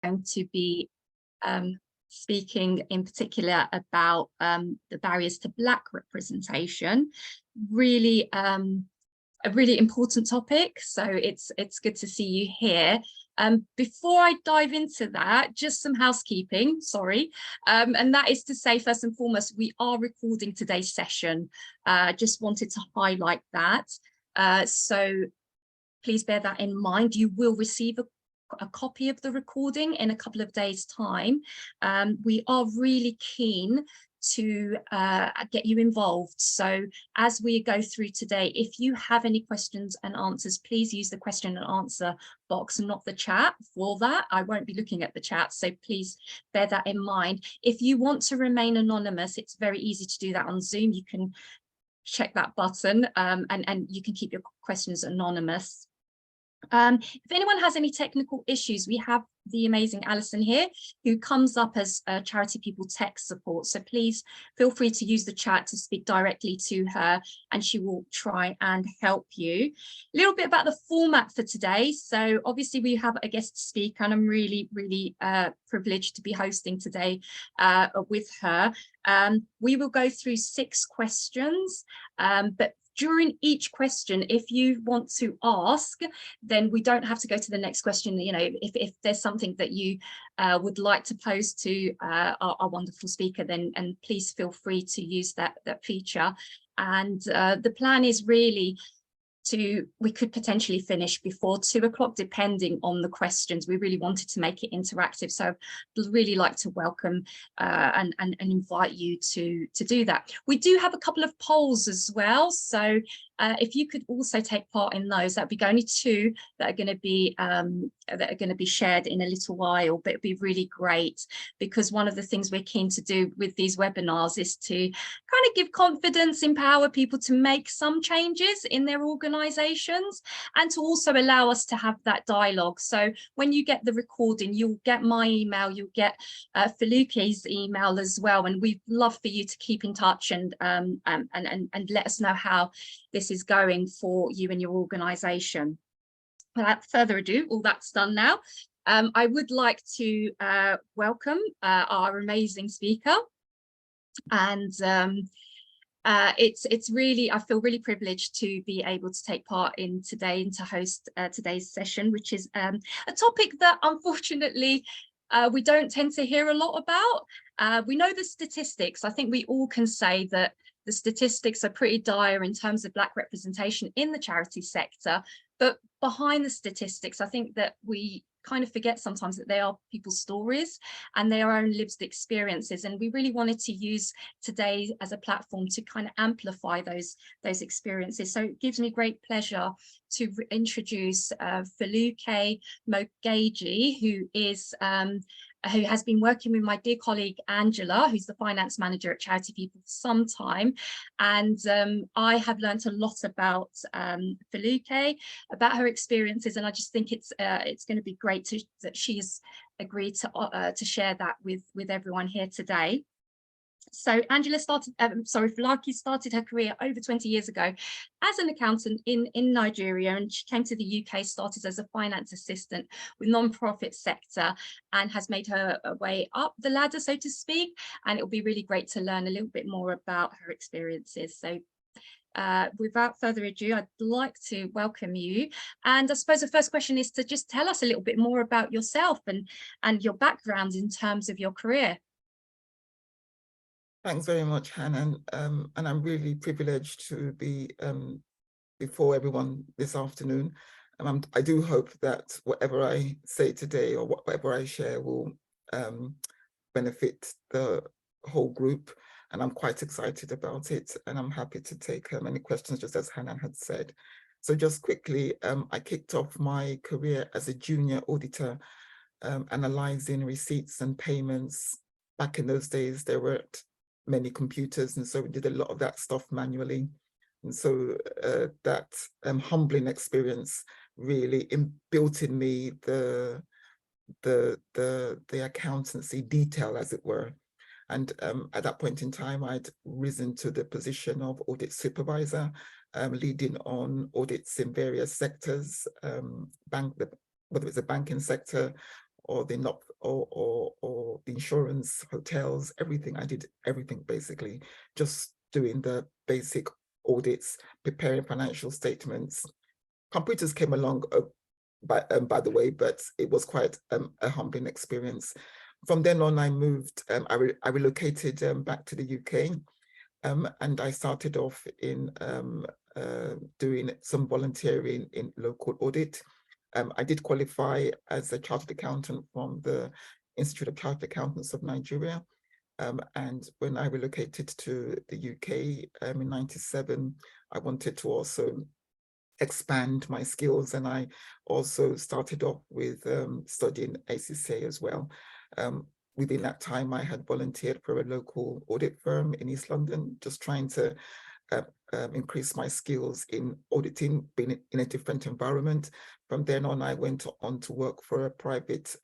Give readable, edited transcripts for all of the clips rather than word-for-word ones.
going to be speaking in particular about the barriers to Black representation. Really, a really important topic, so it's good to see you here. Before I dive into that, just some housekeeping, sorry, and that is to say, first and foremost, we are recording today's session. Just wanted to highlight that. So please bear that in mind. You will receive a copy of the recording in a couple of days' time. We are really keen to get you involved. So as we go through today, if you have any questions and answers, please use the question and answer box, not the chat. For that, I won't be looking at the chat, so please bear that in mind. If you want to remain anonymous, it's very easy to do that on Zoom. You can check that button and you can keep your questions anonymous. If anyone has any technical issues, we have the amazing Alison here, who comes up as Charity People Tech Support. So please feel free to use the chat to speak directly to her, and she will try and help you. A little bit about the format for today. So obviously we have a guest speaker, and I'm really, really privileged to be hosting today with her. We will go through 6 questions, but during each question, if you want to ask, then we don't have to go to the next question. You know, if there's something that you would like to pose to our wonderful speaker, then please feel free to use that feature. And the plan is really we could potentially finish before 2 o'clock, depending on the questions. We really wanted to make it interactive, so I'd really like to welcome and invite you to do that. We do have a couple of polls as well, so if you could also take part in those, that'd be only 2 that are going to be shared in a little while, but it'd be really great, because one of the things we're keen to do with these webinars is to kind of give confidence, empower people to make some changes in their organizations, and to also allow us to have that dialogue. So when you get the recording, you'll get my email, you'll get Foluke's email as well, and we'd love for you to keep in touch and let us know how this is going for you and your organization. Without further ado, all that's done now. I would like to welcome our amazing speaker, and it's really, I feel really privileged to be able to take part in today and to host today's session, which is a topic that unfortunately we don't tend to hear a lot about. We know the statistics. I think we all can say that the statistics are pretty dire in terms of Black representation in the charity sector, but behind the statistics, I think that we kind of forget sometimes that they are people's stories and their own lived experiences, and we really wanted to use today as a platform to kind of amplify those experiences. So it gives me great pleasure to introduce Foluke Mogaji, who has been working with my dear colleague Angela, who's the finance manager at Charity People for some time. And I have learned a lot about Foluke, about her experiences, and I just think it's going to be great that she has agreed to share that with everyone here today. So Foluke started her career over 20 years ago as an accountant in Nigeria, and she came to the UK, started as a finance assistant with non-profit sector, and has made her way up the ladder, so to speak. And it will be really great to learn a little bit more about her experiences. So without further ado, I'd like to welcome you. And I suppose the first question is to just tell us a little bit more about yourself and your background in terms of your career. Thanks very much, Hanan. And I'm really privileged to be before everyone this afternoon. I do hope that whatever I say today or whatever I share will benefit the whole group. And I'm quite excited about it. And I'm happy to take any questions, just as Hanan had said. So just quickly, I kicked off my career as a junior auditor, analyzing receipts and payments. Back in those days, there weren't many computers, and so we did a lot of that stuff manually. And so that humbling experience really built in me the accountancy detail, as it were. And at that point in time, I'd risen to the position of audit supervisor, leading on audits in various sectors, whether it's the banking sector or the not or the insurance, hotels, everything. I did everything basically, just doing the basic audits, preparing financial statements. Computers came along by the way, but it was quite a humbling experience. From then on, I moved, I relocated back to the UK, and I started off in doing some volunteering in local audit. I did qualify as a chartered accountant from the Institute of Chartered Accountants of Nigeria. And when I relocated to the UK in '97, I wanted to also expand my skills, and I also started off with studying ACCA as well. Within that time, I had volunteered for a local audit firm in East London, just trying to increase my skills in auditing, being in a different environment. From then on, I went on to work for a private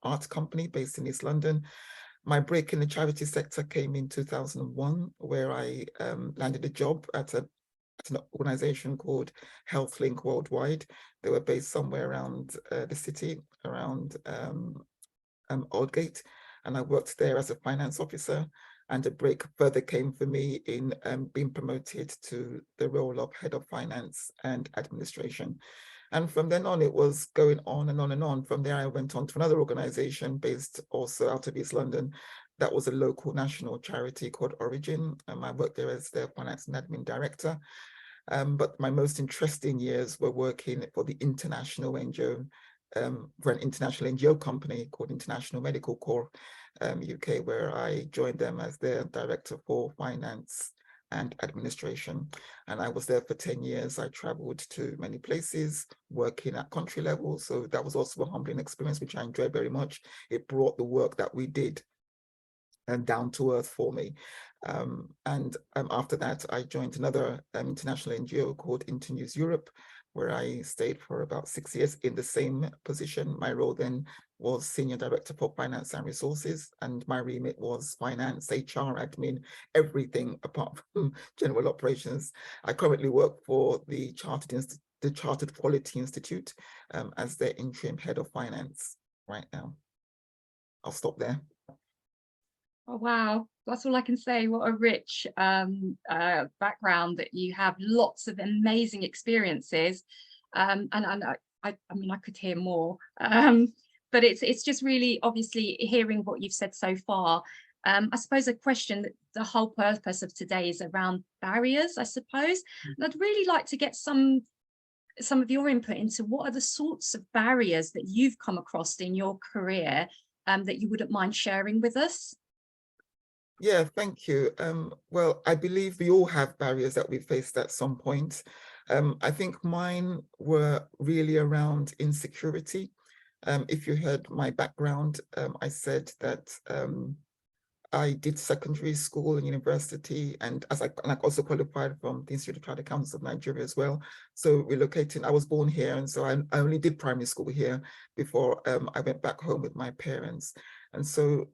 art company based in East London. My break in the charity sector came in 2001, where I landed a job at an organization called HealthLink Worldwide. They were based somewhere around the city, around Aldgate, and I worked there as a finance officer. And a break further came for me in being promoted to the role of head of finance and administration. And from then on, it was going on and on and on. From there, I went on to another organization based also out of East London. That was a local national charity called Origin. I worked there as their finance and admin director. But my most interesting years were working for the international NGO, for an international NGO company called International Medical Corps UK, where I joined them as their director for finance and administration. And I was there for 10 years. I traveled to many places, working at country level. So that was also a humbling experience, which I enjoyed very much. It brought the work that we did and down to earth for me. And after that, I joined another international NGO called Internews Europe, where I stayed for about 6 years in the same position. My role then was Senior Director for Finance and Resources, and my remit was finance, HR, admin, everything apart from general operations. I currently work for the Chartered Quality Institute as their interim head of finance right now. I'll stop there. Oh, wow, that's all I can say. What a rich background that you have, lots of amazing experiences. And I mean, I could hear more, but it's just really obviously hearing what you've said so far. I suppose a question that the whole purpose of today is around barriers, I suppose. And I'd really like to get some of your input into what are the sorts of barriers that you've come across in your career that you wouldn't mind sharing with us. Yeah, thank you. Well, I believe we all have barriers that we faced at some point. I think mine were really around insecurity. If you heard my background, I said that I did secondary school and university, and I also qualified from the Institute of Chartered Accountants of Nigeria as well. So relocating, I was born here, and so I only did primary school here before I went back home with my parents. And so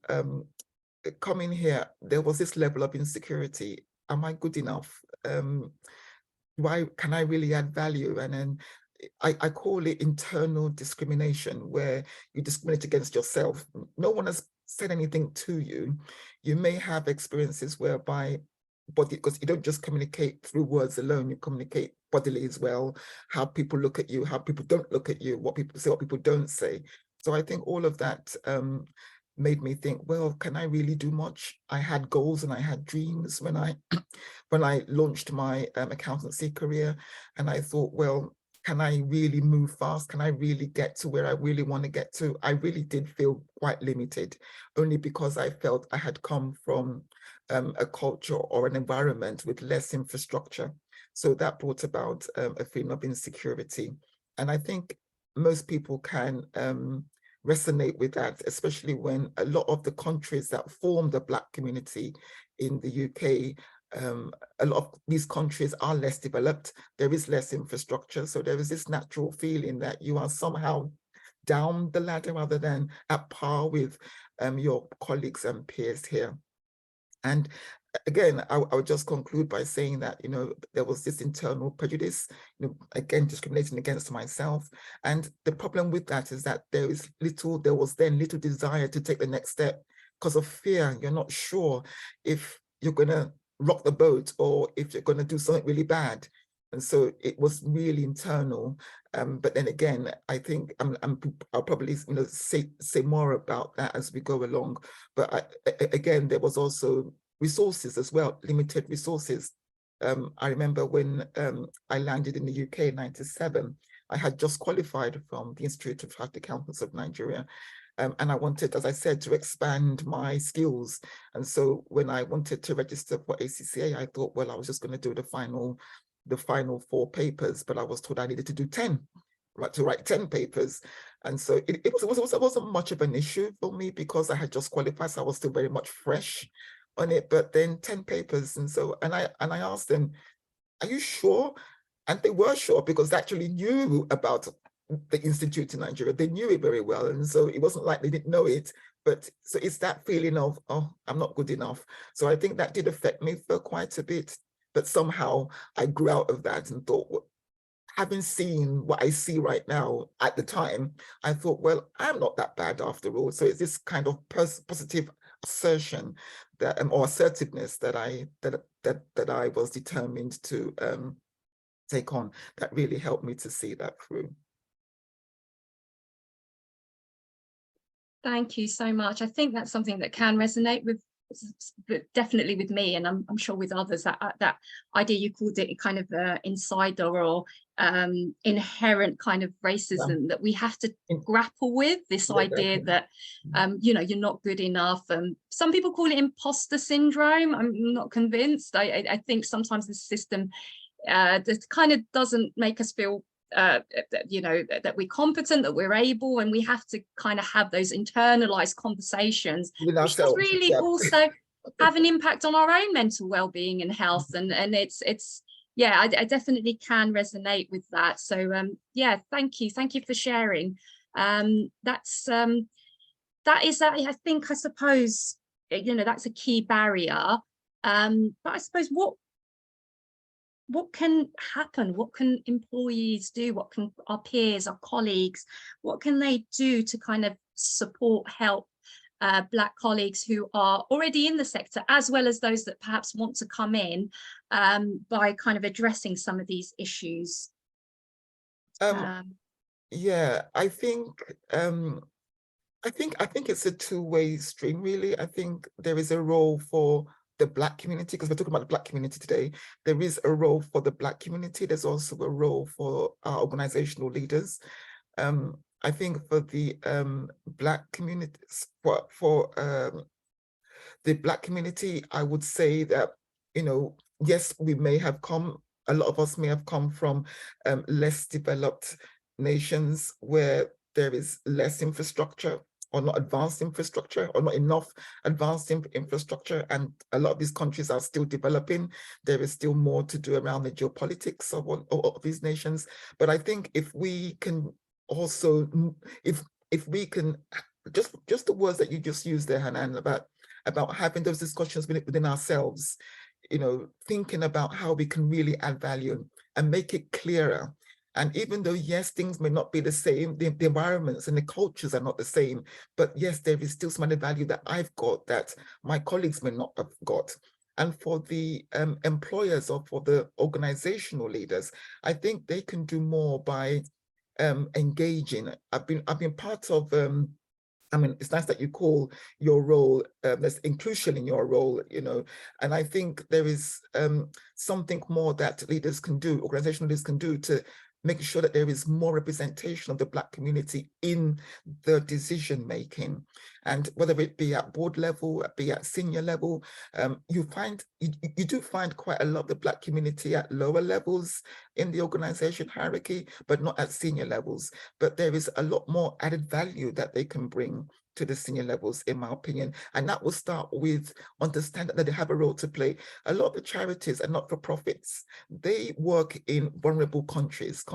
coming here, there was this level of insecurity. Am I good enough? Can I really add value? And then I call it internal discrimination, where you discriminate against yourself. No one has said anything to you. You may have experiences whereby, because you don't just communicate through words alone, you communicate bodily as well, how people look at you, how people don't look at you, what people say, what people don't say. So I think all of that made me think, well, can I really do much? I had goals and I had dreams when I launched my accountancy career, and I thought, well, can I really move fast? Can I really get to where I really want to get to? I really did feel quite limited, only because I felt I had come from a culture or an environment with less infrastructure. So that brought about a feeling of insecurity. And I think most people can resonate with that, especially when a lot of the countries that form the Black community in the UK, a lot of these countries are less developed. There is less infrastructure. So there is this natural feeling that you are somehow down the ladder rather than at par with your colleagues and peers here. And again, I would just conclude by saying that, there was this internal prejudice, again, discriminating against myself. And the problem with that is that there was then little desire to take the next step because of fear. You're not sure if you're going to rock the boat or if you're going to do something really bad. And so it was really internal. But then again, I think I'll probably say more about that as we go along. But again, there was also resources as well, limited resources. I remember when I landed in the UK in '97, I had just qualified from the Institute of Chartered Accountants of Nigeria. And I wanted, as I said, to expand my skills. And so when I wanted to register for ACCA, I thought, well, I was just going to do the final 4 papers, but I was told I needed to do 10, right, to write 10 papers. And so it wasn't much of an issue for me because I had just qualified, so I was still very much fresh on it. But then 10 papers, and I asked them, "Are you sure?" And they were sure because they actually knew about the institute in Nigeria. They knew it very well, and so it wasn't like they didn't know it. But so it's that feeling of, oh, I'm not good enough. So I think that did affect me for quite a bit. But somehow I grew out of that and thought, well, having seen what I see right now at the time, I thought, well, I'm not that bad after all. So it's this kind of positive assertion that or assertiveness that I was determined to take on, that really helped me to see that through. Thank you so much. I think that's something that can resonate with, definitely with me, and I'm sure with others, that idea, you called it kind of insider or inherent kind of racism, that we have to grapple with, this idea that you're not good enough. Some people call it imposter syndrome. I'm not convinced. I think sometimes the system that kind of doesn't make us feel that we're competent, that we're able, and we have to kind of have those internalized conversations, which does really also have an impact on our own mental well-being and health. And it's yeah, I definitely can resonate with that. So yeah, thank you for sharing. That is I think, I suppose, that's a key barrier. But I suppose what can happen? What can employees do? What can our peers, our colleagues, what can they do to kind of support, help Black colleagues who are already in the sector, as well as those that perhaps want to come in, by kind of addressing some of these issues? Yeah, I think it's a two-way stream, really. I think there is a role for the Black community, because we're talking about the Black community today. There is a role for the Black community. There's also a role for our organizational leaders. I think for the Black communities, for the Black community, I would say that, yes, we may have a lot of us may have come from less developed nations where there is less infrastructure, or not advanced infrastructure, or not enough advanced infrastructure. And a lot of these countries are still developing. There is still more to do around the geopolitics of these nations. But I think if we can also, if we can, just the words that you just used there, Hanan, about having those discussions within ourselves, thinking about how we can really add value and make it clearer. And even though, yes, things may not be the same, the environments and the cultures are not the same, but yes, there is still some added value that I've got that my colleagues may not have got. And for the employers, or for the organizational leaders, I think they can do more by engaging. I've been part of, it's nice that you call your role, there's inclusion in your role, and I think there is something more that leaders can do, organizational leaders can do, to make sure that there is more representation of the Black community in the decision making. And whether it be at board level, be at senior level, you do find quite a lot of the Black community at lower levels in the organization hierarchy, but not at senior levels. But there is a lot more added value that they can bring to the senior levels, in my opinion. And that will start with understanding that they have a role to play. A lot of the charities and not-for-profits, they work in vulnerable countries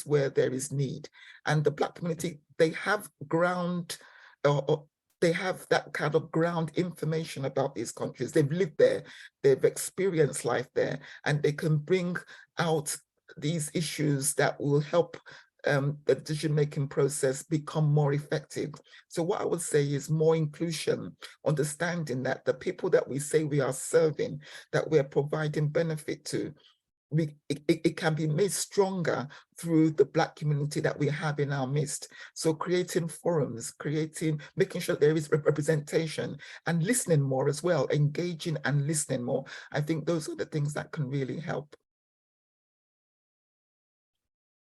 where there is need. And the Black community, they have ground, or they have that kind of ground information about these countries. They've lived there, they've experienced life there, and they can bring out these issues that will help the decision-making process become more effective. So what I would say is more inclusion, understanding that the people that we say we are serving, that we're providing benefit to, it can be made stronger through the Black community that we have in our midst. So creating forums, making sure there is representation, and listening more as well, engaging and listening more. I think those are the things that can really help.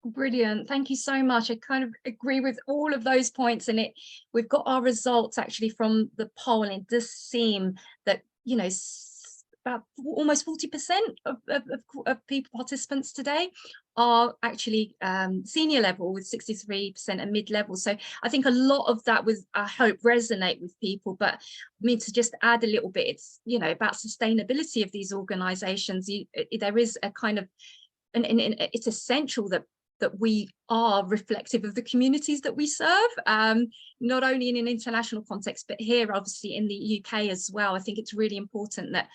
Brilliant. Thank you so much. I kind of agree with all of those points, and we've got our results actually from the poll, and it does seem that, you know, about almost 40% of people, participants today, are actually senior level, with 63% and mid-level. So I think a lot of that was, I hope, resonate with people. But I mean, to just add a little bit, it's, you know, about sustainability of these organizations. There is a kind of, and it's essential that we are reflective of the communities that we serve, not only in an international context, but here, obviously, in the UK as well. I think it's really important that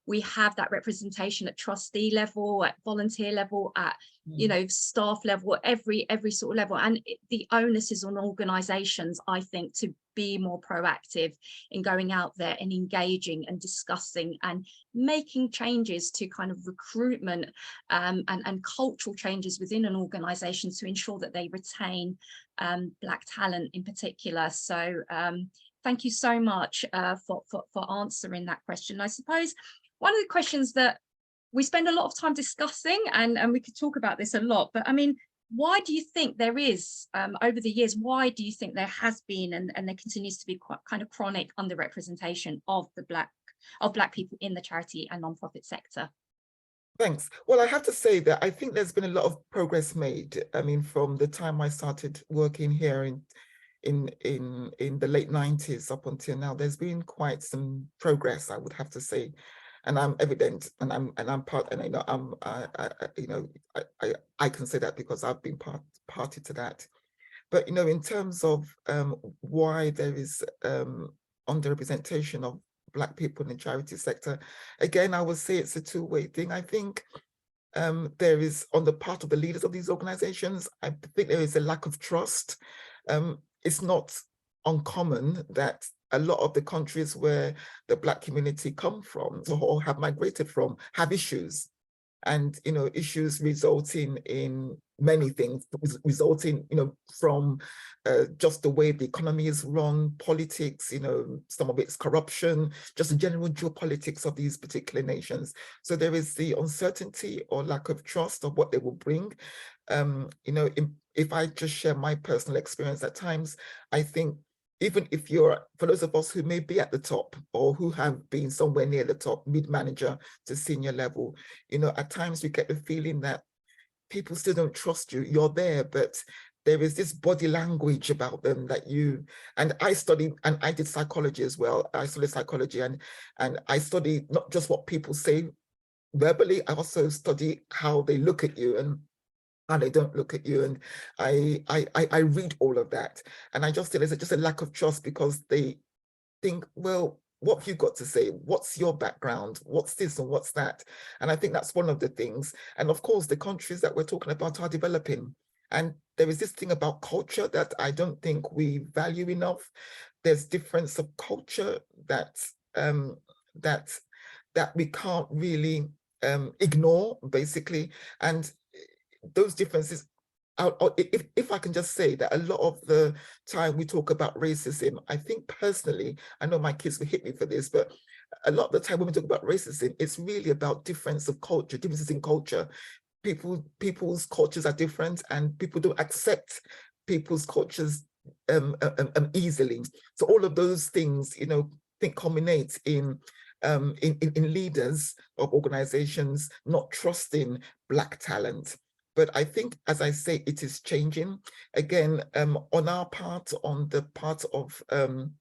we have that representation at trustee level, at volunteer level, at you know, staff level, every sort of level. And the onus is on organisations, I think, to be more proactive in going out there and engaging and discussing and making changes to kind of recruitment and cultural changes within an organisation to ensure that they retain Black talent in particular. So thank you so much for answering that question. I suppose one of the questions that we spend a lot of time discussing, and we could talk about this a lot, but I mean, why do you think there is, over the years, why do you think there has been and there continues to be quite kind of chronic underrepresentation of Black people in the charity and non-profit sector? Thanks. Well, I have to say that I think there's been a lot of progress made. I mean, from the time I started working here in the late 90s up until now, there's been quite some progress, I would have to say. And I'm evident, and I'm part, and I can say that because I've been party to that. But in terms of why there is underrepresentation of Black people in the charity sector, again, I would say it's a two-way thing. I think there is, on the part of the leaders of these organizations, I think there is a lack of trust. It's not uncommon that a lot of the countries where the Black community come from or have migrated from have issues, and issues resulting in many things, resulting from just the way the economy is run, politics, some of it's corruption, just the general geopolitics of these particular nations. So there is the uncertainty or lack of trust of what they will bring. If I just share my personal experience, at times I think, even if for those of us who may be at the top or who have been somewhere near the top, mid-manager to senior level, at times we get the feeling that people still don't trust you. You're there, but there is this body language about them that and I studied, and I did psychology as well. I studied psychology, and I studied not just what people say verbally, I also study how they look at you and they don't look at you. And I read all of that, and I just feel there's just a lack of trust, because they think, well, what have you got to say? What's your background? What's this and what's that? And I think that's one of the things. And of course, the countries that we're talking about are developing, and there is this thing about culture that I don't think we value enough. There's difference of culture that we can't really ignore, basically. And those differences, if I can just say that a lot of the time we talk about racism, I think personally, I know my kids will hit me for this, but a lot of the time when we talk about racism, it's really about difference of culture, differences in culture. People's cultures are different, and people don't accept people's cultures easily. So all of those things, I think culminate in leaders of organizations not trusting Black talent. But I think, as I say, it is changing. Again, on our part, on the part of the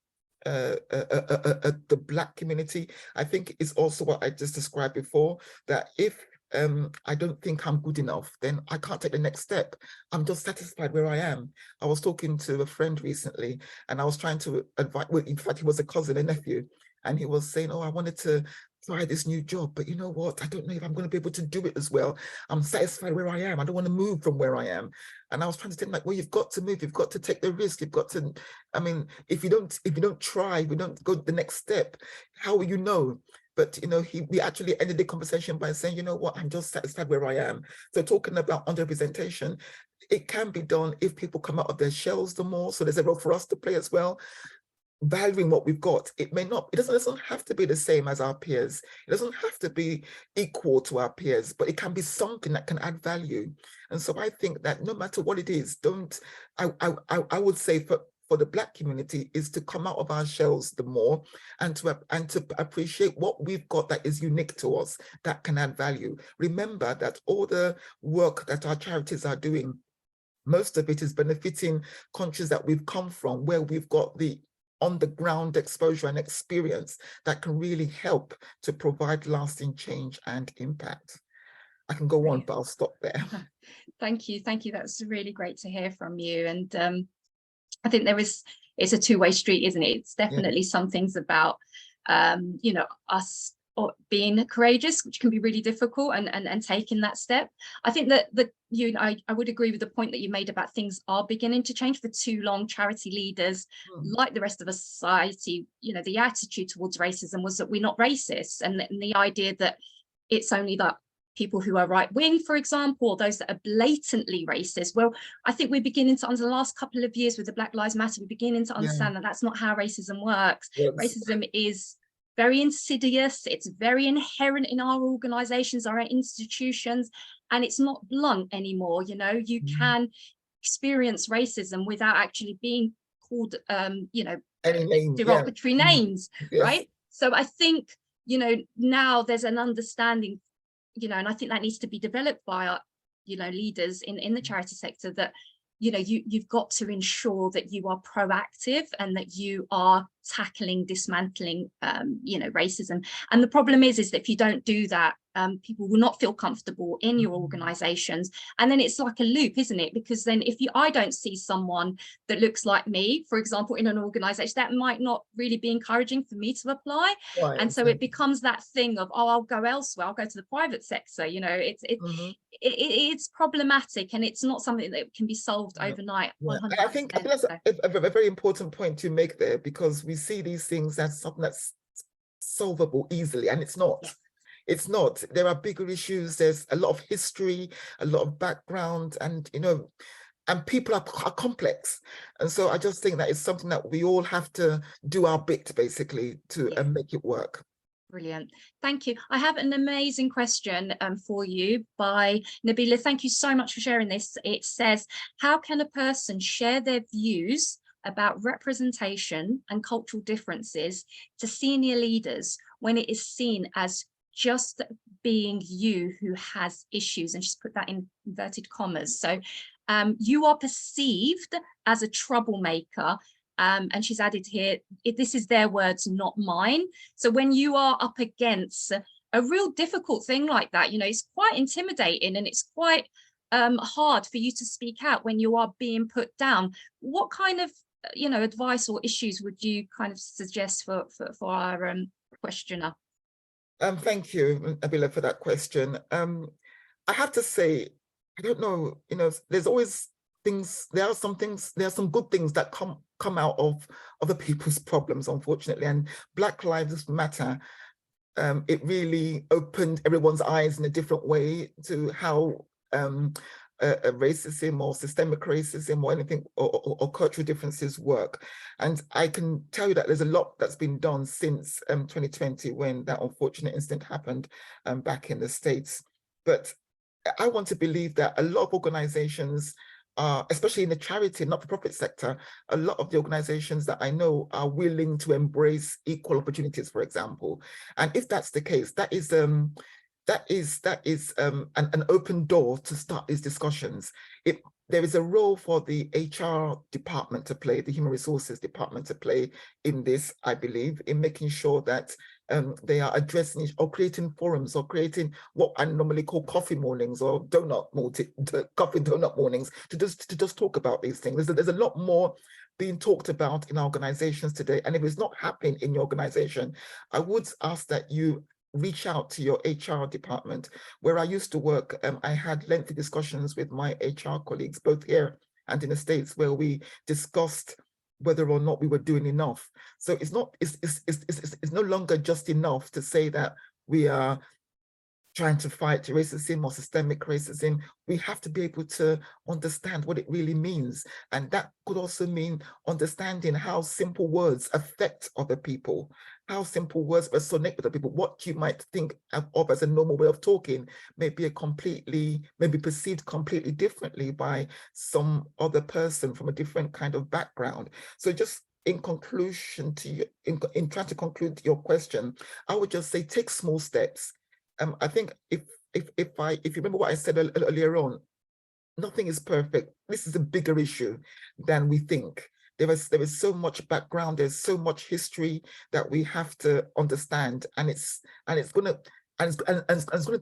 Black community, I think it's also what I just described before, that if I don't think I'm good enough, then I can't take the next step. I'm just satisfied where I am. I was talking to a friend recently, and I was trying to advise, well, in fact, he was a cousin, a nephew, and he was saying, oh, I wanted to try this new job, but you know what? I don't know if I'm going to be able to do it as well. I'm satisfied where I am. I don't want to move from where I am. And I was trying to think like, well, you've got to move. You've got to take the risk. You've got to, I mean, if you don't try, if you don't go the next step, how will you know? But you know, we actually ended the conversation by saying, you know what, I'm just satisfied where I am. So talking about underrepresentation, it can be done if people come out of their shells the more. So there's a role for us to play as well. Valuing what we've got. It doesn't have to be the same as our peers. It doesn't have to be equal to our peers, but it can be something that can add value. And so I think that no matter what it is, I would say for the Black community is to come out of our shells the more, and to appreciate what we've got that is unique to us, that can add value. Remember that all the work that our charities are doing, most of it is benefiting countries that we've come from, where we've got the on-the-ground exposure and experience that can really help to provide lasting change and impact. I can go on, but I'll stop there. Thank you. That's really great to hear from you. And I think it's a two-way street, isn't it? It's definitely some things about, you know, us being courageous, which can be really difficult, and taking that step. I think that I would agree with the point that you made about things are beginning to change. For too long, charity leaders, like the rest of a society, you know, the attitude towards racism was that we're not racist, and the idea that it's only that people who are right wing, for example, or those that are blatantly racist. Well, I think we're beginning to, under the last couple of years with the Black Lives Matter, we're beginning to understand that that's not how racism works. Yes. Racism is very insidious. It's very inherent in our organizations, our institutions, and it's not blunt anymore. You know, you can experience racism without actually being called, you know, any name, derogatory names, yes. Right? So I think, you know, now there's an understanding, you know, and I think that needs to be developed by our, you know, leaders in the charity sector, that, you know, you've got to ensure that you are proactive and that you are tackling, dismantling, you know, racism. And the problem is that if you don't do that, people will not feel comfortable in your organizations. And then it's like a loop, isn't it? Because then if I don't see someone that looks like me, for example, in an organization, that might not really be encouraging for me to apply. Right, and so it becomes that thing of, oh, I'll go elsewhere, I'll go to the private sector. You know, it's problematic, and it's not something that can be solved overnight. 100%. I think that's a very important point to make there, because we see these things as something that's solvable easily, and it's not. It's not. There are bigger issues. There's a lot of history, a lot of background, and you know, and people are complex. And so I just think that it's something that we all have to do our bit, basically, to make it work. Brilliant. Thank you. I have an amazing question for you by Nabila. Thank you so much for sharing this. It says, how can a person share their views about representation and cultural differences to senior leaders when it is seen as just being you who has issues? And she's put that in inverted commas. So you are perceived as a troublemaker. And she's added here, this is their words, not mine. So when you are up against a real difficult thing like that, you know, it's quite intimidating, and it's quite hard for you to speak out when you are being put down. What kind of, you know, advice or issues would you kind of suggest for our questioner? Thank you, Nabila, for that question. I have to say, I don't know, you know, there's always things, there are some good things that come out of other people's problems, unfortunately. And Black Lives Matter, it really opened everyone's eyes in a different way to how racism or systemic racism or anything or cultural differences work. And I can tell you that there's a lot that's been done since 2020, when that unfortunate incident happened back in the States. But I want to believe that a lot of organizations, especially in the charity, not-for-profit sector, a lot of the organizations that I know are willing to embrace equal opportunities, for example. And if that's the case, that is an open door to start these discussions. There is a role for the HR department to play, the human resources department to play in this, I believe, in making sure that they are addressing or creating forums or creating what I normally call coffee mornings or coffee donut mornings to just talk about these things. There's a lot more being talked about in organizations today. And if it's not happening in your organization, I would ask that you reach out to your HR department. Where I used to work, I had lengthy discussions with my HR colleagues, both here and in the States, where we discussed whether or not we were doing enough. So it's no longer just enough to say that we are trying to fight racism or systemic racism. We have to be able to understand what it really means. And that could also mean understanding how simple words affect other people, how simple words resonate with other people. What you might think of as a normal way of talking may be perceived completely differently by some other person from a different kind of background. So just in conclusion in trying to conclude your question, I would just say take small steps. I think if you remember what I said earlier on, nothing is perfect. This is a bigger issue than we think. There is so much background, there's so much history that we have to understand, and it's gonna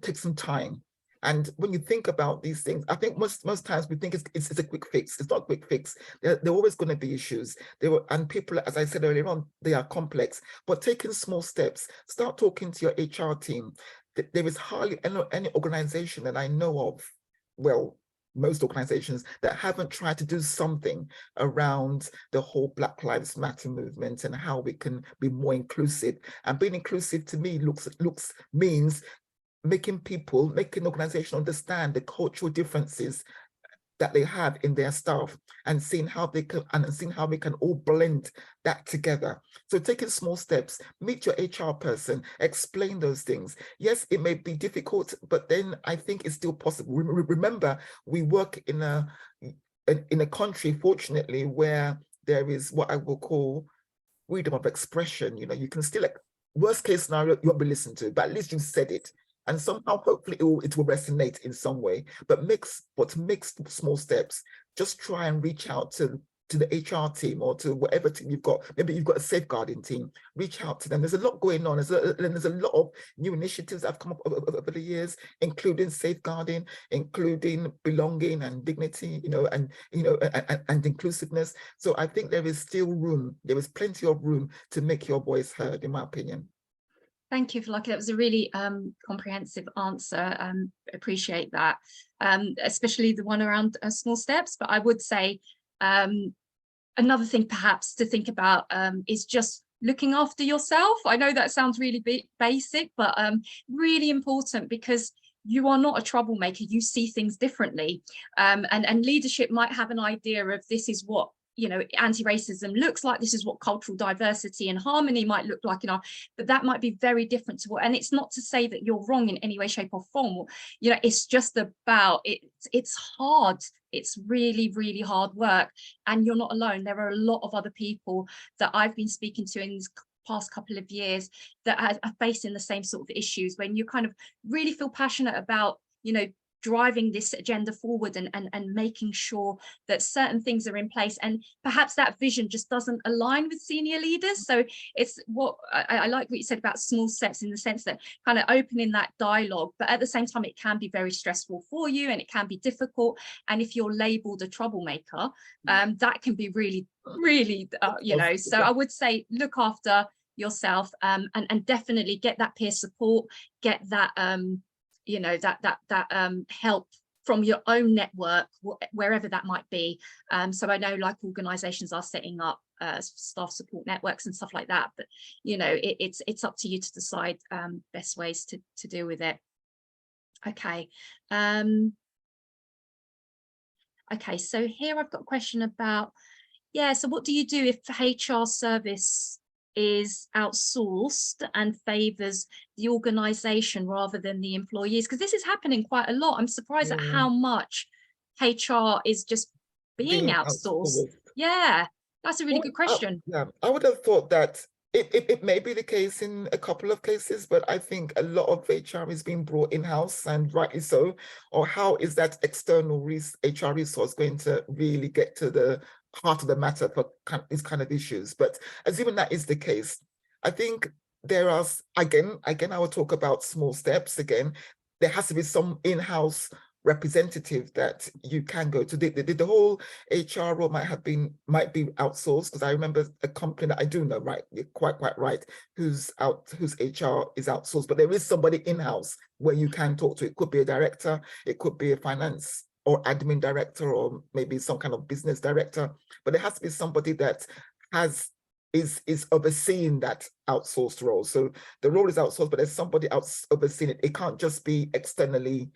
take some time. And when you think about these things, I think most times we think it's a quick fix. It's not a quick fix. There are always going to be issues. And people, as I said earlier on, they are complex. But taking small steps, start talking to your HR team. There is hardly any organization that I know of, well, most organizations that haven't tried to do something around the whole Black Lives Matter movement and how we can be more inclusive. And being inclusive to me means making organizations understand the cultural differences that they have in their staff and seeing how we can all blend that together. So taking small steps, meet your HR person, explain those things. Yes, it may be difficult, but then I think it's still possible. Remember, we work in a country, fortunately, where there is what I will call freedom of expression. You can still, worst case scenario, you won't be listened to, but at least you said it. And somehow, hopefully, it will resonate in some way. But make small steps. Just try and reach out to the HR team or to whatever team you've got. Maybe you've got a safeguarding team. Reach out to them. There's a lot going on. There's a lot of new initiatives that have come up over the years, including safeguarding, including belonging and dignity, and inclusiveness. So I think there is still room. There is plenty of room to make your voice heard, in my opinion. Thank you, Foluke. That was a really comprehensive answer. Appreciate that, especially the one around small steps. But I would say another thing perhaps to think about is just looking after yourself. I know that sounds really basic, but really important, because you are not a troublemaker. You see things differently, and leadership might have an idea of this is what anti-racism looks like, this is what cultural diversity and harmony might look like but that might be very different to and it's not to say that you're wrong in any way, shape or form. It's just about it's hard. It's really, really hard work, and you're not alone. There are a lot of other people that I've been speaking to in these past couple of years that are facing the same sort of issues. When you kind of really feel passionate about driving this agenda forward and making sure that certain things are in place, and perhaps that vision just doesn't align with senior leaders. So it's what I like what you said about small steps, in the sense that kind of opening that dialogue, but at the same time it can be very stressful for you and it can be difficult. And if you're labeled a troublemaker, that can be really, really so I would say look after yourself, and definitely get that peer support, get that help from your own network, wherever that might be. So I know like organizations are setting up staff support networks and stuff like that, but it's up to you to decide best ways to deal with it. Okay. Okay, so here I've got a question about, so what do you do if HR service is outsourced and favors the organization rather than the employees? Because this is happening quite a lot. I'm surprised at how much HR is just being outsourced. Yeah, that's a really good question. I would have thought that it may be the case in a couple of cases, but I think a lot of HR is being brought in-house, and rightly so. Or how is that external HR resource going to really get to the heart of the matter for these kind of issues? But assuming that is the case, I think there are, again, I will talk about small steps again. There has to be some in-house representative that you can go to. The whole HR role might be outsourced, because I remember a company that I do know, right, you're quite right, whose HR is outsourced, but there is somebody in-house where you can talk to. It could be a director, it could be a finance or admin director, or maybe some kind of business director, but there has to be somebody that is overseeing that outsourced role. So the role is outsourced, but there's somebody else overseeing it. It can't just be externally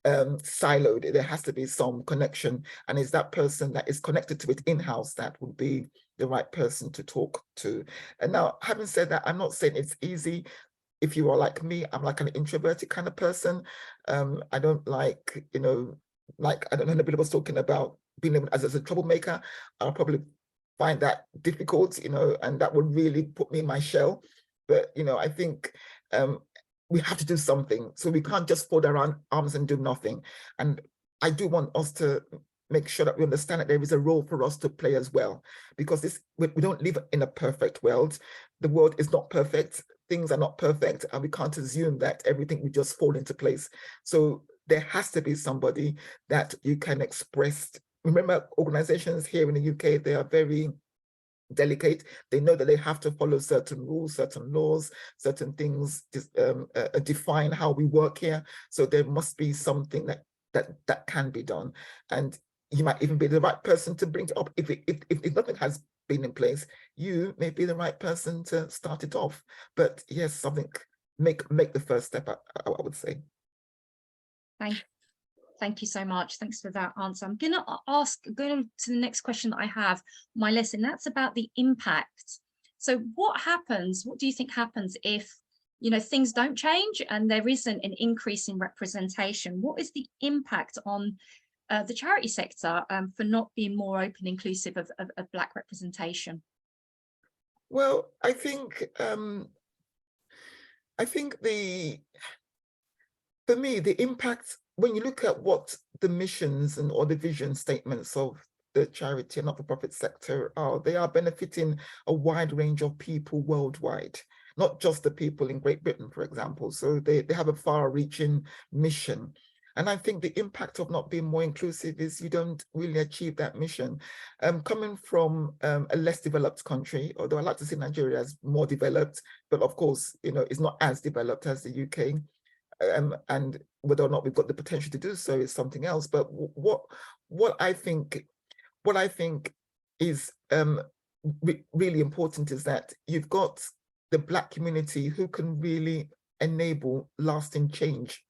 siloed. There has to be some connection, and is that person that is connected to it in-house that would be the right person to talk to. And now, having said that, I'm not saying it's easy. If you are like me, I'm like an introverted kind of person. I don't like, like, I don't know, nobody was talking about being as a troublemaker. I'll probably find that difficult, and that would really put me in my shell. But, I think we have to do something. So we can't just fold our arms and do nothing. And I do want us to make sure that we understand that there is a role for us to play as well, because we don't live in a perfect world. The world is not perfect. Things are not perfect, and we can't assume that everything will just fall into place. So there has to be somebody that you can express. Remember, organizations here in the UK, they are very delicate. They know that they have to follow certain rules, certain laws, certain things define how we work here. So there must be something that can be done, and you might even be the right person to bring it up. If nothing has been in place, you may be the right person to start it off. But yes, something make the first step, I would say. Thank you so much. Thanks for that answer. I'm going to the next question that I have on my list, and that's about the impact. So what do you think happens if, things don't change and there isn't an increase in representation? What is the impact on the charity sector for not being more open, inclusive of Black representation? Well, I think for me, the impact, when you look at what the missions or the vision statements of the charity and not-for-profit sector are, they are benefiting a wide range of people worldwide, not just the people in Great Britain, for example. So they have a far-reaching mission. And I think the impact of not being more inclusive is you don't really achieve that mission. Coming from a less developed country, although I like to see Nigeria as more developed, but of course, it's not as developed as the UK. And whether or not we've got the potential to do so is something else. But what I think is really important is that you've got the Black community who can really enable lasting change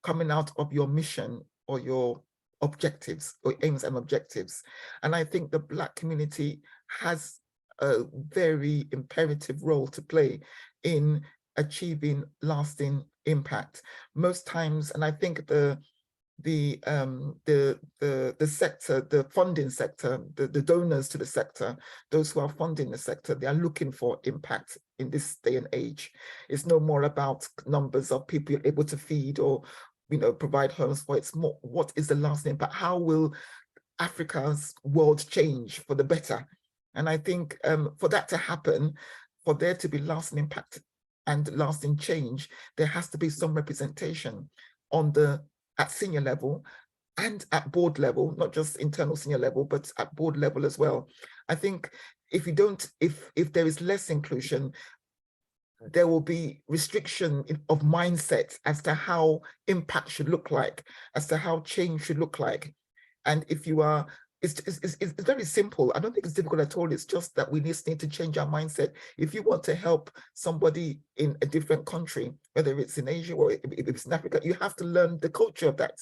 coming out of your mission or your objectives or aims and objectives. And I think the Black community has a very imperative role to play in achieving lasting impact. Most times, and I think the sector, the funding sector, the donors to the sector, those who are funding the sector, they are looking for impact in this day and age. It's no more about numbers of people you're able to feed or provide homes for. It's more, what is the lasting impact? How will Africa's world change for the better? And I think for that to happen, for there to be lasting impact and lasting change, there has to be some representation at senior level and at board level, not just internal senior level, but at board level as well. I think if there is less inclusion, there will be restriction of mindset as to how impact should look like, as to how change should look like. And if you are, it's very simple. I don't think it's difficult at all. It's just that we just need to change our mindset. If you want to help somebody in a different country, whether it's in Asia or if it's in Africa, you have to learn the culture of that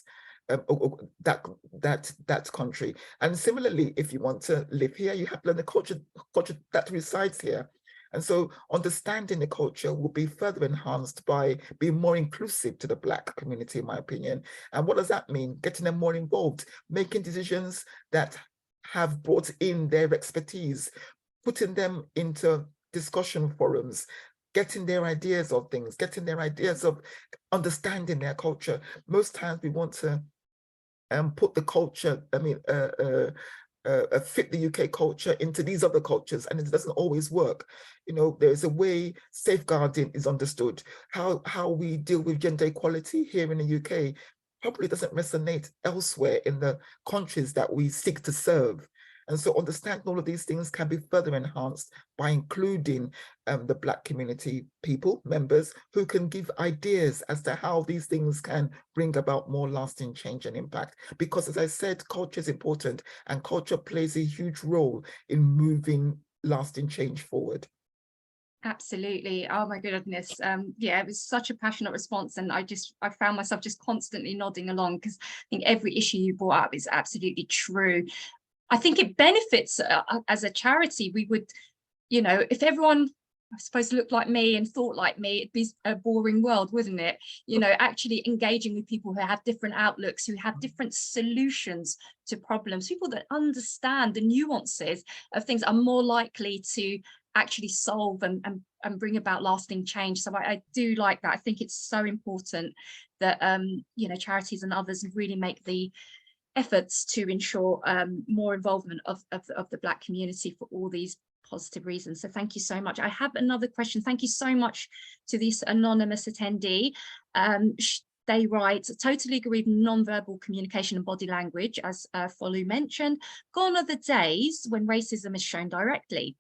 country. And similarly, if you want to live here, you have to learn the culture that resides here. And so understanding the culture will be further enhanced by being more inclusive to the Black community, in my opinion. And what does that mean? Getting them more involved, making decisions that have brought in their expertise, putting them into discussion forums, getting their ideas of things, getting their ideas of understanding their culture. Most times we want to put the culture, fit the UK culture into these other cultures, and it doesn't always work. You know, there's a way safeguarding is understood. How we deal with gender equality here in the UK probably doesn't resonate elsewhere in the countries that we seek to serve. And so understanding all of these things can be further enhanced by including the Black community people, members, who can give ideas as to how these things can bring about more lasting change and impact. Because as I said, culture is important, and culture plays a huge role in moving lasting change forward. Absolutely. Oh my goodness. Yeah, it was such a passionate response, and I found myself just constantly nodding along, because I think every issue you brought up is absolutely true. I think it benefits as a charity. We would, you know, if everyone, I suppose, looked like me and thought like me, it'd be a boring world, wouldn't it? You know, actually engaging with people who have different outlooks, who have different solutions to problems, people that understand the nuances of things, are more likely to actually solve and bring about lasting change. So I do like that. I think it's so important that, you know, charities and others really make the efforts to ensure more involvement of the Black community for all these positive reasons. So thank you so much. I have another question. Thank you so much to this anonymous attendee. They write, totally agree with non-verbal communication and body language, as Foluke mentioned. Gone are the days when racism is shown directly.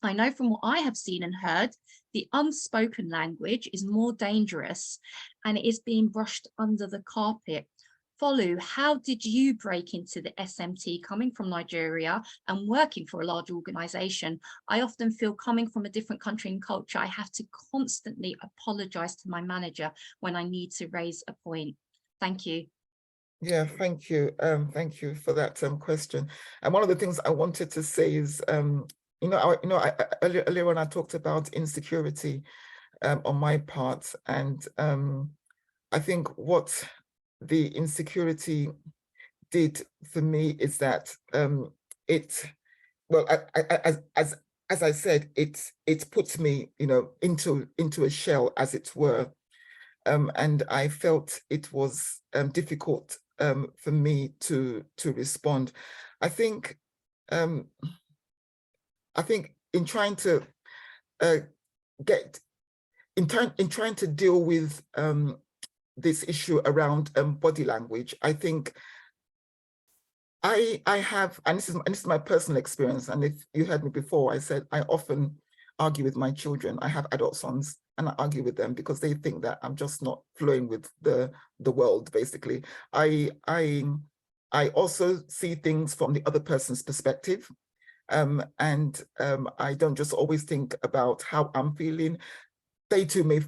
I know from what I have seen and heard, the unspoken language is more dangerous and it is being brushed under the carpet. Foluke, how did you break into the SMT coming from Nigeria and working for a large organization? I often feel, coming from a different country and culture, I have to constantly apologize to my manager when I need to raise a point. Thank you. Yeah, thank you. Thank you for that question. And one of the things I wanted to say is, earlier on I talked about insecurity on my part, and I think what the insecurity did for me is that as I said, it puts me, you know, into a shell, as it were, and I felt it was difficult for me to respond. I think in trying to trying to deal with this issue around body language, I think I have, and this is my personal experience, and if you heard me before, I said I often argue with my children. I have adult sons, and I argue with them because they think that I'm just not flowing with the world, basically. I also see things from the other person's perspective. And I don't just always think about how I'm feeling. They too may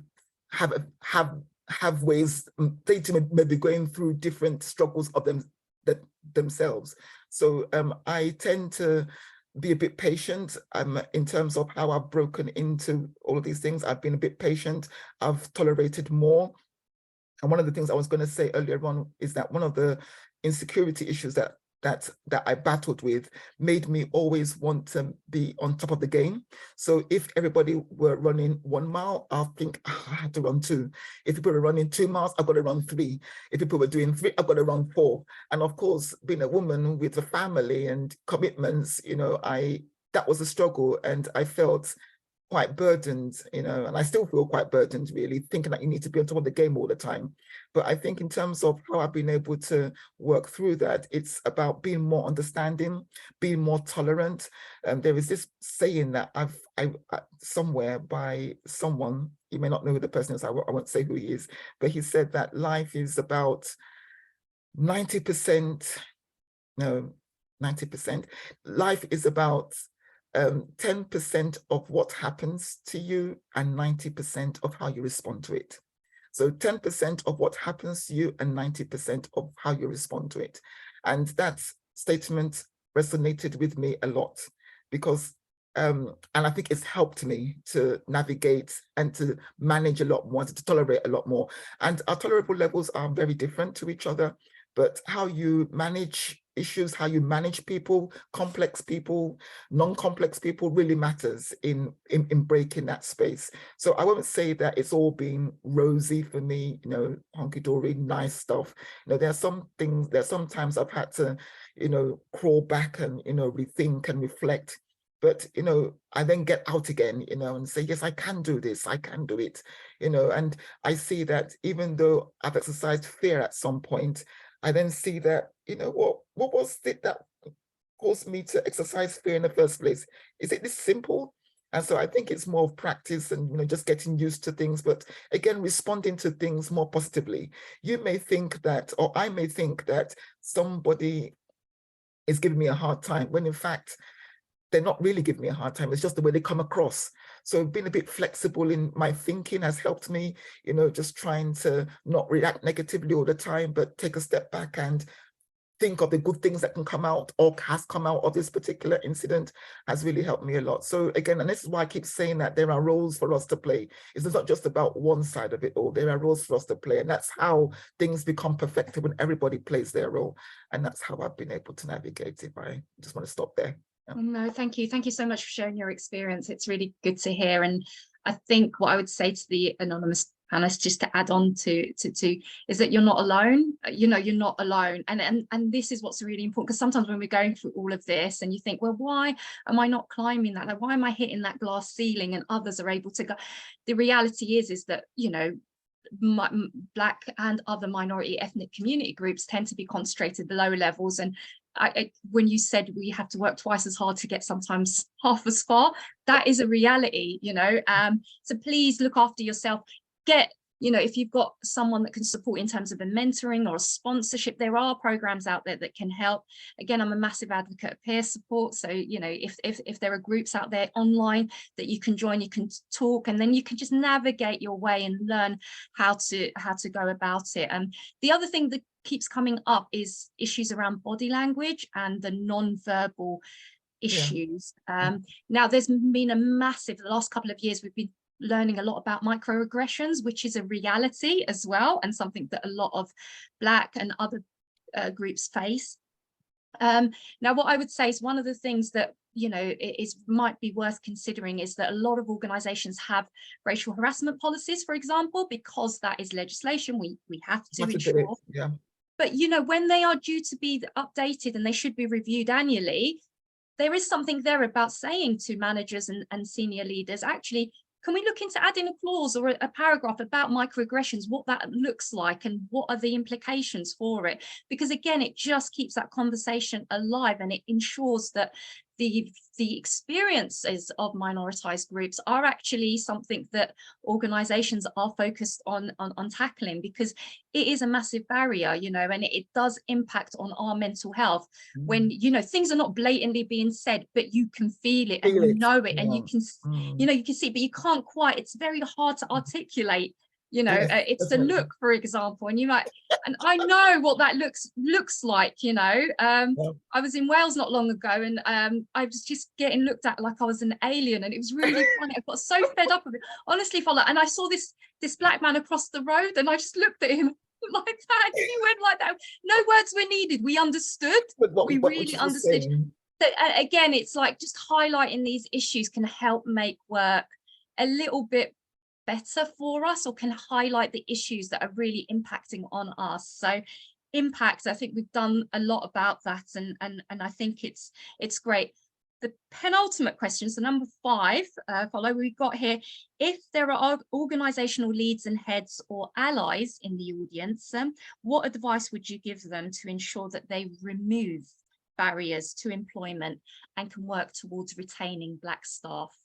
have ways, they too may be going through different struggles of themselves. So I tend to be a bit patient in terms of how I've broken into all of these things. I've been a bit patient. I've tolerated more. And one of the things I was going to say earlier on is that one of the insecurity issues that I battled with made me always want to be on top of the game. So if everybody were running 1 mile, I'll think, oh, I have to run 2. If people were running 2 miles, I've got to run 3. If people were doing 3, I've got to run 4. And of course, being a woman with a family and commitments, you know, that was a struggle, and I felt quite burdened, you know, and I still feel quite burdened, really, thinking that you need to be on top of the game all the time. But I think in terms of how I've been able to work through that, it's about being more understanding, being more tolerant. There is this saying that I somewhere by someone, you may not know who the person is, I won't say who he is, but he said that life is about 90%, no, 90%. Life is about 10% of what happens to you and 90% of how you respond to it. So 10% of what happens to you and 90% of how you respond to it. And that statement resonated with me a lot, because and I think it's helped me to navigate and to manage a lot more, to tolerate a lot more. And our tolerable levels are very different to each other. but how you manage issues, how you manage people, complex people, non-complex people really matters in breaking that space. So I won't say that it's all been rosy for me, you know, hunky-dory, nice stuff. You know, there are some things, there are sometimes I've had to, you know, crawl back and, you know, rethink and reflect. But, you know, I then get out again, you know, and say, yes, I can do this, I can do it, you know. And I see that even though I've exercised fear at some point, I then see that, you know, what was it that caused me to exercise fear in the first place? Is it this simple? And so I think it's more of practice and, you know, just getting used to things, but again, responding to things more positively. You may think that, or I may think that somebody is giving me a hard time, when in fact, they're not really giving me a hard time. It's just the way they come across. So being a bit flexible in my thinking has helped me, you know, just trying to not react negatively all the time, but take a step back and think of the good things that can come out or has come out of this particular incident has really helped me a lot. So again, and this is why I keep saying that there are roles for us to play. It's not just about one side of it all. There are roles for us to play. And that's how things become perfected, when everybody plays their role. And that's how I've been able to navigate it. I just want to stop there. Yeah. No, thank you. Thank you so much for sharing your experience. It's really good to hear. And I think what I would say to the anonymous panelists, just to add on to is that you're not alone. You know, you're not alone. And this is what's really important, because sometimes when we're going through all of this and you think, well, why am I not climbing that? Like, why am I hitting that glass ceiling and others are able to go? The reality is that, you know, Black and other minority ethnic community groups tend to be concentrated below levels. And when you said we have to work twice as hard to get sometimes half as far, that is a reality, you know. So please look after yourself. Get, you know, if you've got someone that can support in terms of a mentoring or a sponsorship, there are programs out there that can help. Again, I'm a massive advocate of peer support. So, you know, if there are groups out there online that you can join, you can talk, and then you can just navigate your way and learn how to go about it. And the other thing that keeps coming up is issues around body language and the non-verbal issues. Now, there's been a massive, the last couple of years, we've been learning a lot about microaggressions, which is a reality as well, and something that a lot of Black and other groups face. Now, what I would say is one of the things that, you know, might be worth considering is that a lot of organizations have racial harassment policies, for example, because that is legislation we have to ensure. Yeah. But, you know, when they are due to be updated and they should be reviewed annually, there is something there about saying to managers and senior leaders, actually, can we look into adding a clause or a paragraph about microaggressions, what that looks like and what are the implications for it? Because again, it just keeps that conversation alive, and it ensures that the experiences of minoritized groups are actually something that organizations are focused on tackling, because it is a massive barrier, you know, and it does impact on our mental health when, you know, things are not blatantly being said, but you can feel it and you know it, and you can, you know, you can see, but you can't quite, it's very hard to articulate. You know, it's the look, for example, and you might, and I know what that looks like, you know. I was in Wales not long ago, and I was just getting looked at like I was an alien, and it was really funny. I got so fed up with it, honestly, Foluke. And I saw this Black man across the road, and I just looked at him like that, and he went like that. No words were needed. We understood. We really understood. So again, it's like just highlighting these issues can help make work a little bit better for us, or can highlight the issues that are really impacting on us. So impact, I think we've done a lot about that, and I think it's great. The penultimate question, so number 5, Foluke, we've got here: if there are organizational leads and heads or allies in the audience, what advice would you give them to ensure that they remove barriers to employment and can work towards retaining Black staff?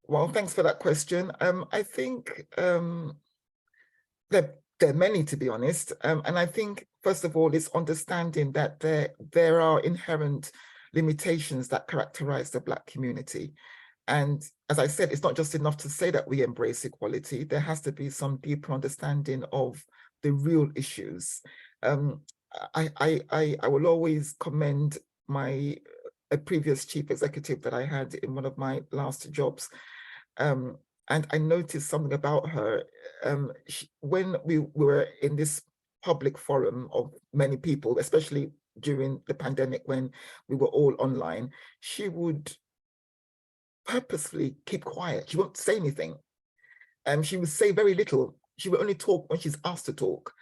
Well, thanks for that question. I think there are many, to be honest. And I think, first of all, it's understanding that there are inherent limitations that characterize the Black community. And as I said, it's not just enough to say that we embrace equality. There has to be some deeper understanding of the real issues. I will always commend a previous chief executive that I had in one of my last jobs. And I noticed something about her. When we were in this public forum of many people, especially during the pandemic when we were all online, she would purposefully keep quiet. She won't say anything. She would say very little. She would only talk when she's asked to talk.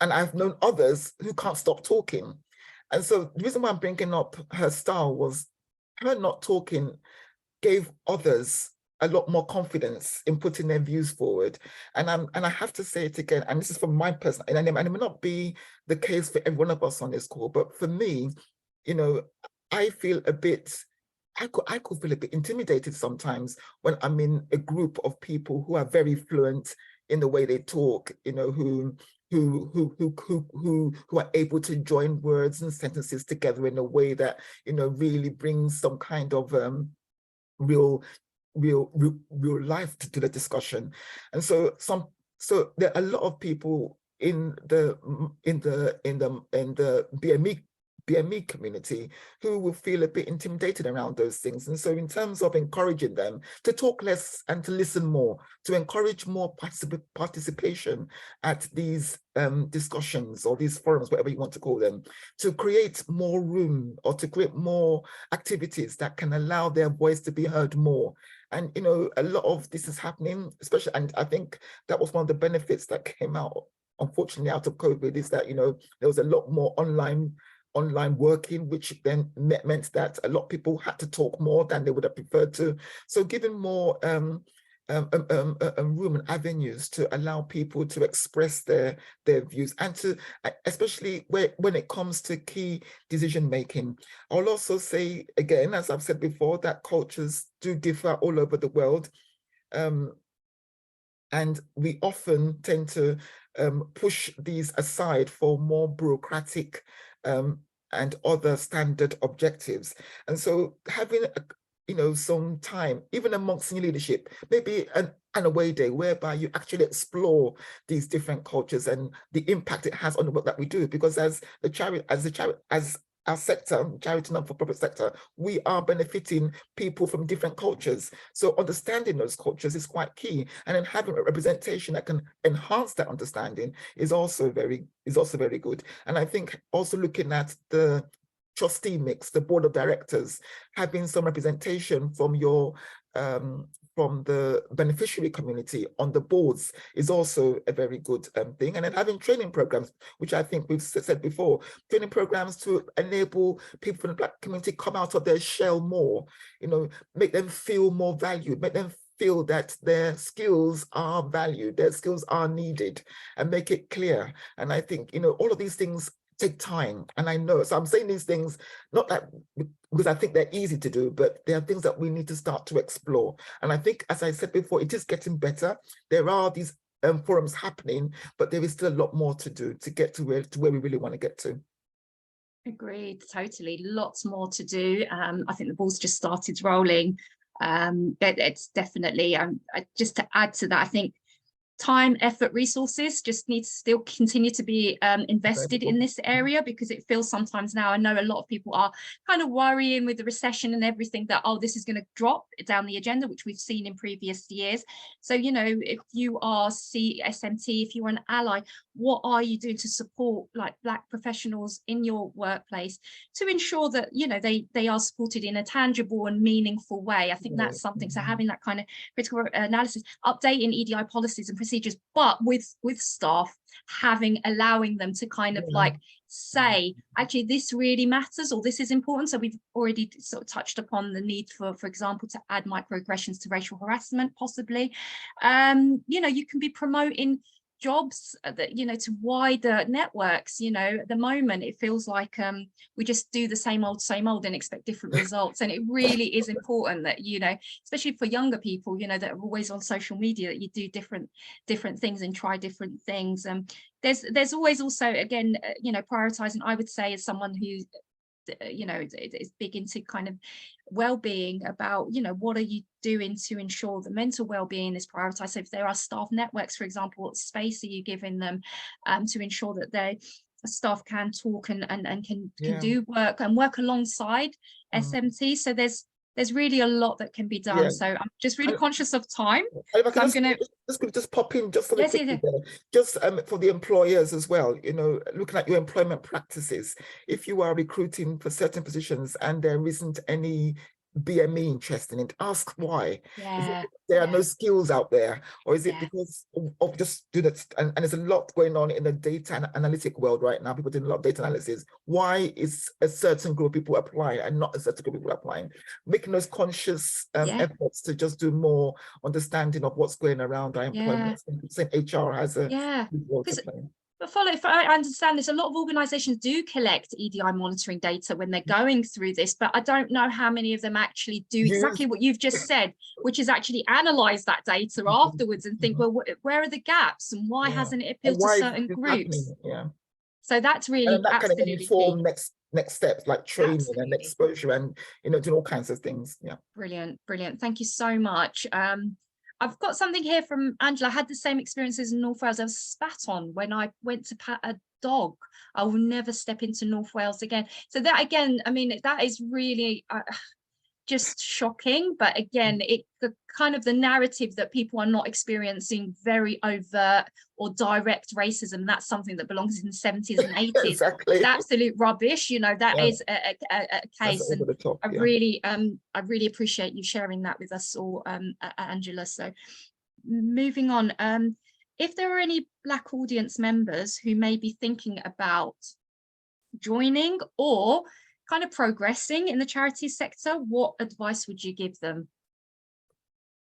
And I've known others who can't stop talking. And so the reason why I'm bringing up her style was her not talking gave others a lot more confidence in putting their views forward. And I have to say it again, and this is from my personal, and it may not be the case for every one of us on this call, but for me, you know, I feel a bit, I could feel a bit intimidated sometimes when I'm in a group of people who are very fluent in the way they talk, you know, who are able to join words and sentences together in a way that, you know, really brings some kind of real life to the discussion. And so there are a lot of people in the BME community who will feel a bit intimidated around those things. And so in terms of encouraging them to talk less and to listen more, to encourage more participation at these discussions or these forums, whatever you want to call them, to create more room or to create more activities that can allow their voice to be heard more. And, you know, a lot of this is happening, especially, and I think that was one of the benefits that came out, unfortunately, out of COVID, is that, you know, there was a lot more online working, which then meant that a lot of people had to talk more than they would have preferred to. So giving more room and avenues to allow people to express their views, and to, especially when it comes to key decision making. I'll also say again, as I've said before, that cultures do differ all over the world. And we often tend to push these aside for more bureaucratic and other standard objectives. And so having some time, even amongst senior leadership, maybe an away day whereby you actually explore these different cultures and the impact it has on the work that we do. Because as our sector, charity not-for-profit sector, we are benefiting people from different cultures. So understanding those cultures is quite key. And then having a representation that can enhance that understanding is also very good. And I think also looking at the trustee mix, the board of directors, having some representation from your from the beneficiary community on the boards is also a very good thing. And then having training programs, which I think we've said before, training programs to enable people from the Black community come out of their shell more, you know, make them feel more valued, make them feel that their skills are valued, their skills are needed, and make it clear. And I think, you know, all of these things take time. And I know, so I'm saying these things, not that because I think they're easy to do, but they are things that we need to start to explore. And I think, as I said before, it is getting better. There are these forums happening, but there is still a lot more to do to get to where we really want to get to. Agreed, totally. Lots more to do. I think the ball's just started rolling. It's definitely, just to add to that, I think time, effort, resources just need to still continue to be invested in this area, because it feels sometimes now, I know a lot of people are kind of worrying with the recession and everything that, oh, this is going to drop down the agenda, which we've seen in previous years. So, you know, if you are SMT, if you're an ally, what are you doing to support like Black professionals in your workplace to ensure that, you know, they are supported in a tangible and meaningful way? I think that's something. So having that kind of critical analysis, updating EDI policies and procedures, but with staff, allowing them to kind of like say, actually, this really matters, or this is important. So we've already sort of touched upon the need for example, to add microaggressions to racial harassment, possibly. You know, you can be promoting jobs that, you know, to wider networks. You know, at the moment it feels like we just do the same old and expect different results, and it really is important that, you know, especially for younger people, you know, that are always on social media, that you do different things and try different things. There's always also, again, you know, prioritizing, I would say, as someone who, you know, is big into kind of well-being, about, you know, what are you doing to ensure the mental well-being is prioritized? So if there are staff networks, for example, what space are you giving them to ensure that their staff can talk and can do work and work alongside SMT? So there's there's really a lot that can be done. Yeah. So I'm just really And conscious of time. if I So can I'm going to, just pop in just something yes, quickly yes, there, just for the employers as well, you know, looking at your employment practices. If you are recruiting for certain positions and there isn't any BME interest in it, ask why. Is it yeah, because there are no skills out there, or is it yeah, because of just do that? And there's a lot going on in the data and analytic world right now. People doing a lot of data analysis. Why is a certain group of people applying and not a certain group of people applying? Making those conscious yeah, efforts to just do more understanding of what's going around our yeah, employment. Saying HR has a yeah. big role to Because play. but follow, if I understand this, a lot of organizations do collect EDI monitoring data when they're going through this, but I don't know how many of them actually do exactly Use what you've just said, which is actually analyze that data afterwards and think, well, where are the gaps and why yeah. hasn't it And appealed to why is certain this groups? happening? Yeah. So that's And then really that can then absolutely key. inform next steps like training and Absolutely. exposure and, you know, doing all kinds of things. Yeah. Brilliant, brilliant. Thank you so much. I've got something here from Angela. I had the same experiences in North Wales. I was spat on when I went to pat a dog. I will never step into North Wales again. So that again, I mean, that is really just shocking. But again, the kind of the narrative that people are not experiencing very overt or direct racism, that's something that belongs in the 70s and 80s. Exactly. It's absolute rubbish. You know, that is a case. Over the top, I really appreciate you sharing that with us all, Angela. So moving on, if there are any Black audience members who may be thinking about joining or kind of progressing in the charity sector, what advice would you give them?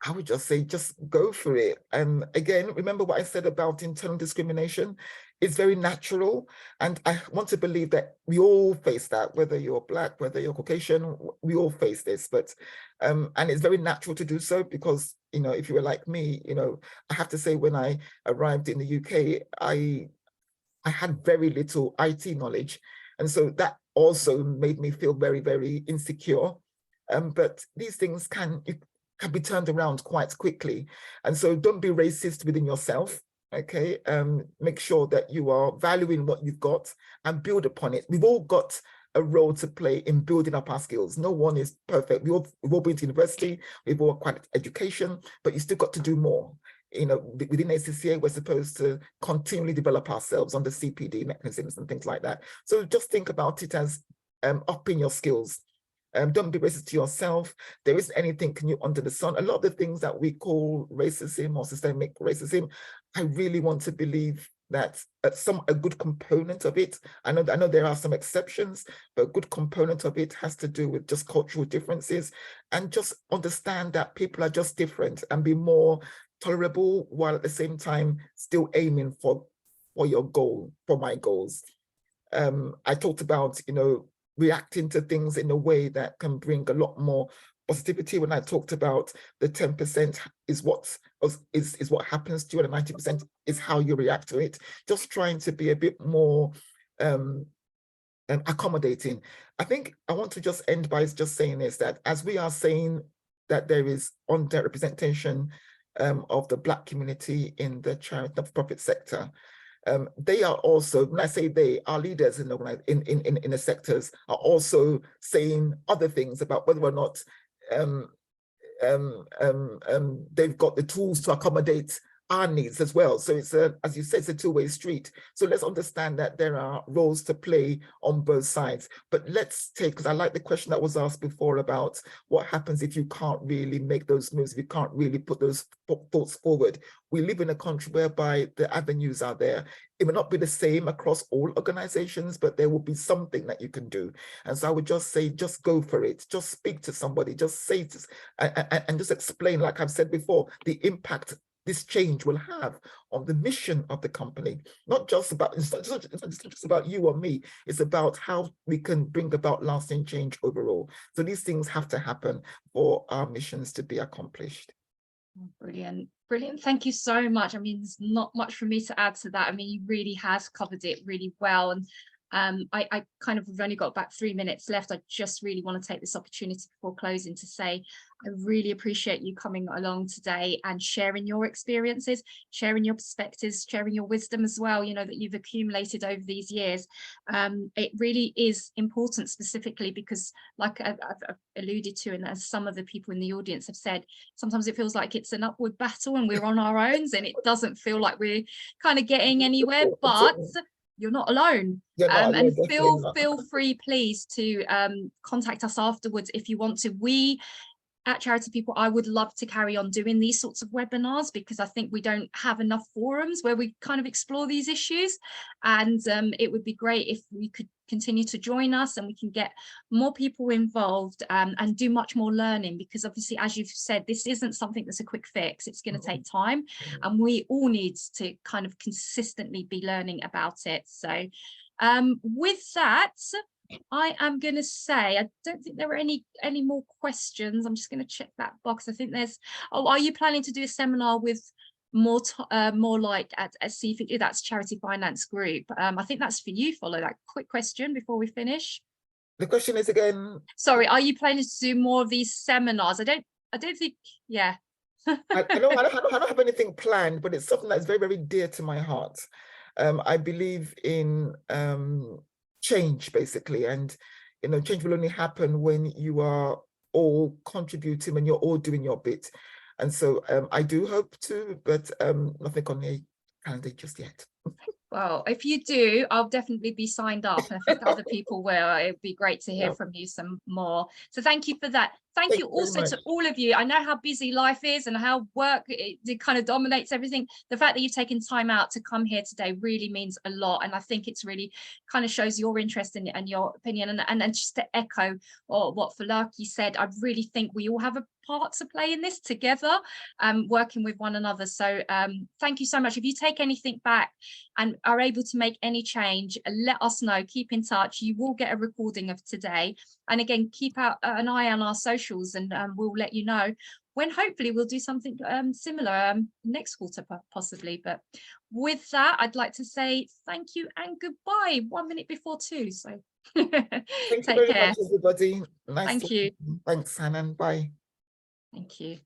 I would just say, just go for it. And again, remember what I said about internal discrimination? It's very natural. And I want to believe that we all face that, whether you're Black, whether you're Caucasian, we all face this. But, and it's very natural to do so because, you know, if you were like me, you know, I have to say when I arrived in the UK, I had very little IT knowledge. And so that also made me feel very, very insecure. But these things can be turned around quite quickly. And so don't be racist within yourself. Okay, make sure that you are valuing what you've got and build upon it. We've all got a role to play in building up our skills. No one is perfect. We've all been to university, we've all acquired education, but you still got to do more. You know, within ACCA, we're supposed to continually develop ourselves on the CPD mechanisms and things like that. So just think about it as upping your skills. Don't be racist to yourself. There isn't anything new under the sun. A lot of the things that we call racism or systemic racism, I really want to believe that a good component of it, I know there are some exceptions, but a good component of it has to do with just cultural differences and just understand that people are just different and be more tolerable while at the same time still aiming for your goal, for my goals. I talked about, you know, reacting to things in a way that can bring a lot more positivity. When I talked about the 10% is what happens to you, and the 90% is how you react to it. Just trying to be a bit more accommodating. I think I want to just end by just saying this, that as we are saying that there is underrepresentation of the Black community in the charity not-for-profit sector, they are also, when I say they, our leaders in the sectors are also saying other things about whether or not they've got the tools to accommodate our needs as well. So it's as you said, it's a two-way street. So let's understand that there are roles to play on both sides. But let's take, because I like the question that was asked before about what happens if you can't really make those moves, if you can't really put those thoughts forward. We live in a country whereby the avenues are there. It may not be the same across all organizations, but there will be something that you can do. And so I would just say, just go for it. Just speak to somebody, just say this, and just explain, like I've said before, the impact this change will have on the mission of the company. Not just about, it's not just about you or me, it's about how we can bring about lasting change overall. So these things have to happen for our missions to be accomplished. Brilliant, brilliant. Thank you so much. I mean, there's not much for me to add to that. I mean, you really has covered it really well. And I kind of have only got about 3 minutes left. I just really want to take this opportunity before closing to say I really appreciate you coming along today and sharing your experiences, sharing your perspectives, sharing your wisdom as well, you know, that you've accumulated over these years. It really is important, specifically because, like I've alluded to, and as some of the people in the audience have said, sometimes it feels like it's an upward battle and we're on our own, and it doesn't feel like we're kind of getting anywhere, but you're not alone. And feel free, please, to contact us afterwards if you want to. We at Charity People, I would love to carry on doing these sorts of webinars, because I think we don't have enough forums where we kind of explore these issues, and it would be great if we could continue to join us and we can get more people involved, and do much more learning, because obviously, as you've said, this isn't something that's a quick fix. It's going to take time, and we all need to kind of consistently be learning about it. So with that, I am going to say, I don't think there were any more questions. I'm just going to check that box. I think there's, oh, are you planning to do a seminar with more like at CFG? That's Charity Finance Group. I think that's for you, Follow. That quick question before we finish. The question is again. Sorry, are you planning to do more of these seminars? I don't think, yeah. I don't have anything planned, but it's something that's very, very dear to my heart. I believe in change, basically, and you know, change will only happen when you are all contributing, when you're all doing your bit. And so I do hope to, but nothing on the calendar just yet. Well, if you do, I'll definitely be signed up, and I think other people will. It'd be great to hear from you some more. So thank you for that. Thank you also to all of you. I know how busy life is and how work it kind of dominates everything. The fact that you've taken time out to come here today really means a lot, and I think it's really kind of shows your interest in and your opinion. And just to echo what Foluke said, I really think we all have a part to play in this together, working with one another. So thank you so much. If you take anything back and are able to make any change, let us know. Keep in touch. You will get a recording of today, and again, keep an eye on our socials, and we'll let you know when hopefully we'll do something similar next quarter possibly. But with that, I'd like to say thank you and goodbye. 1 minute before 2, so thank you very much, everybody. Nice thank you. Thanks, Hanan. Bye. Thank you.